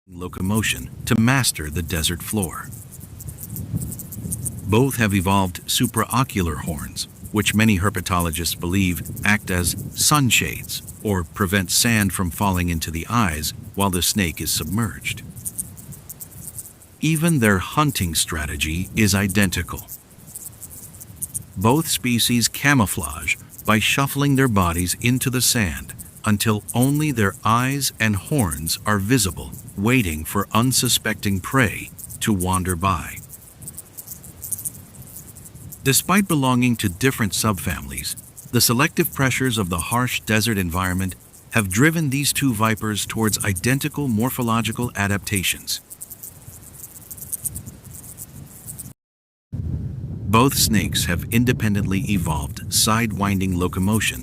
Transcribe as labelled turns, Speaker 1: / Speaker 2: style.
Speaker 1: locomotion to master the desert floor. Both have evolved supraocular horns, which many herpetologists believe act as sunshades or prevent sand from falling into the eyes while the snake is submerged. Even their hunting strategy is identical. Both species camouflage by shuffling their bodies into the sand until only their eyes and horns are visible, waiting for unsuspecting prey to wander by. Despite belonging to different subfamilies, the selective pressures of the harsh desert environment have driven these two vipers towards identical morphological adaptations. Both snakes have independently evolved side-winding locomotion